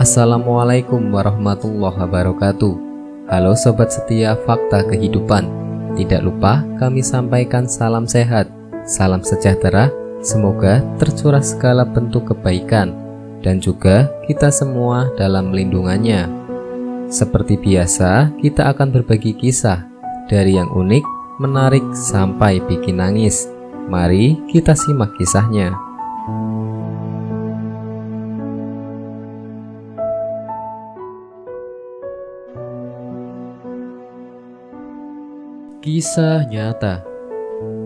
Assalamualaikum warahmatullahi wabarakatuh. Halo sobat setia Fakta Kehidupan. Tidak lupa kami sampaikan salam sehat, salam sejahtera. Semoga tercurah segala bentuk kebaikan dan juga kita semua dalam lindungannya. Seperti biasa, kita akan berbagi kisah dari yang unik, menarik sampai bikin nangis. Mari kita simak kisahnya. Kisah nyata.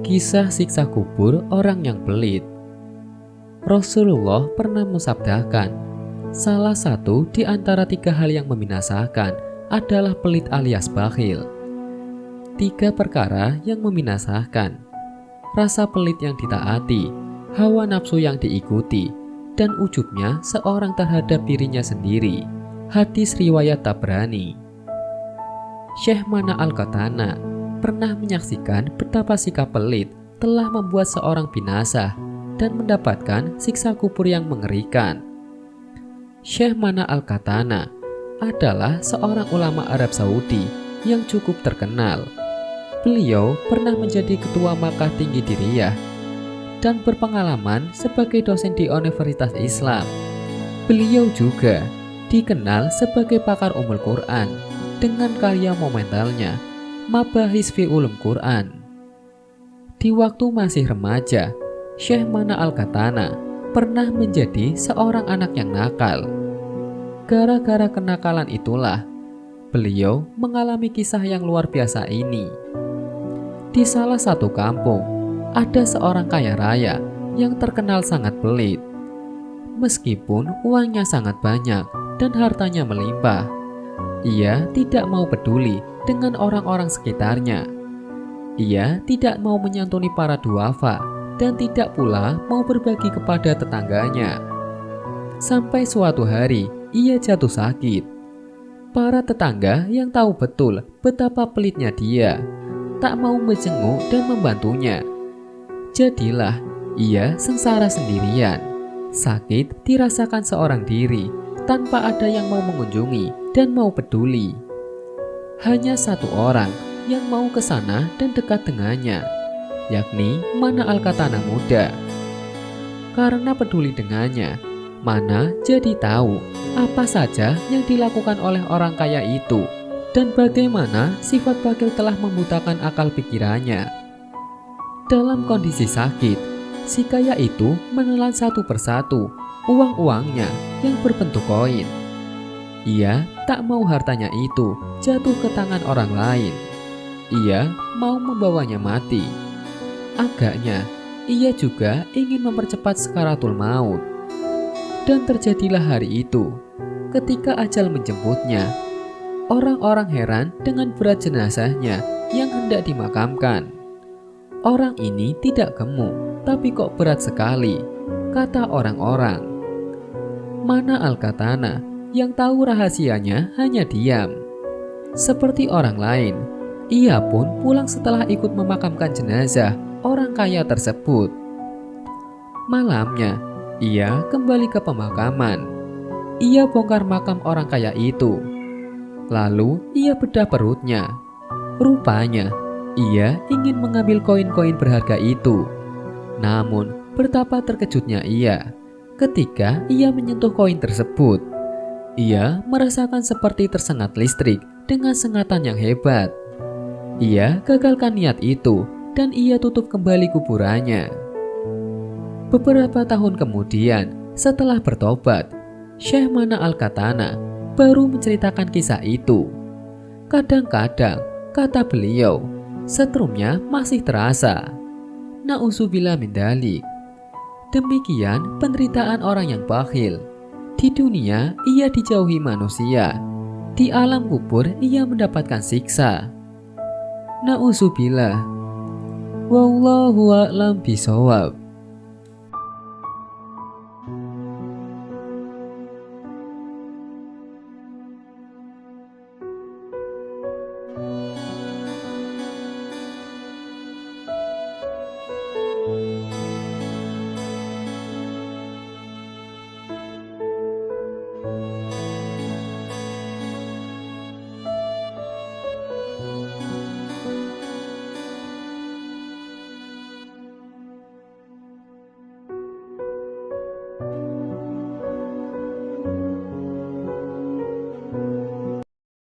Kisah siksa kubur orang yang pelit. Rasulullah pernah mensabdakan, salah satu di antara 3 hal yang membinasakan adalah pelit alias bakhil. 3 perkara yang membinasakan: rasa pelit yang ditaati, hawa nafsu yang diikuti, dan ujubnya seorang terhadap dirinya sendiri. Hadis riwayat Tabrani. Syekh Mana Al-Qatana pernah menyaksikan betapa sikap pelit telah membuat seorang binasa dan mendapatkan siksa kubur yang mengerikan. Syekh Mana Al-Qatana adalah seorang ulama Arab Saudi yang cukup terkenal. Beliau pernah menjadi ketua Makkah Tinggi di Riyadh dan berpengalaman sebagai dosen di Universitas Islam. Beliau juga dikenal sebagai pakar Ummul Quran dengan karya monumentalnya Mabahis fi Ulum Quran. Di waktu masih remaja, Syekh Mana Al-Qatana pernah menjadi seorang anak yang nakal. Gara-gara kenakalan itulah beliau mengalami kisah yang luar biasa ini. Di salah satu kampung, ada seorang kaya raya yang terkenal sangat pelit. Meskipun uangnya sangat banyak dan hartanya melimpah, ia tidak mau peduli dengan orang-orang sekitarnya. Ia tidak mau menyantuni para duafa dan tidak pula mau berbagi kepada tetangganya. Sampai suatu hari ia jatuh sakit. Para tetangga yang tahu betul betapa pelitnya dia tak mau menjenguk dan membantunya. Jadilah ia sengsara sendirian. Sakit dirasakan seorang diri tanpa ada yang mau mengunjungi dan mau peduli. Hanya satu orang yang mau ke sana dan dekat dengannya, yakni Mana Al-Qatana muda. Karena peduli dengannya, Mana jadi tahu apa saja yang dilakukan oleh orang kaya itu dan bagaimana sifat bakhil telah membutakan akal pikirannya. Dalam kondisi sakit, si kaya itu menelan satu persatu uang-uangnya yang berbentuk koin. Ia tak mau hartanya itu jatuh ke tangan orang lain. Ia mau membawanya mati. Agaknya ia juga ingin mempercepat sakaratul maut. Dan terjadilah hari itu, ketika ajal menjemputnya. Orang-orang heran dengan berat jenazahnya yang hendak dimakamkan. Orang ini tidak gemuk, tapi kok berat sekali, kata orang-orang. Mana Al-Qatana yang tahu rahasianya hanya diam. Seperti orang lain, ia pun pulang setelah ikut memakamkan jenazah orang kaya tersebut. Malamnya, ia kembali ke pemakaman. Ia bongkar makam orang kaya itu. Lalu ia bedah perutnya. Rupanya, ia ingin mengambil koin-koin berharga itu. Namun, betapa terkejutnya ia ketika ia menyentuh koin tersebut. Ia merasakan seperti tersengat listrik dengan sengatan yang hebat. Ia gagalkan niat itu dan ia tutup kembali kuburannya. Beberapa tahun kemudian, setelah bertobat, Syekh Mana Al-Qatana baru menceritakan kisah itu. Kadang-kadang, kata beliau, setrumnya masih terasa. Na'udzubillah min dzalik. Demikian penderitaan orang yang bakhil. Di dunia ia dijauhi manusia. Di alam kubur ia mendapatkan siksa. Na'udzubillah. Wallahu a'lam bishawab.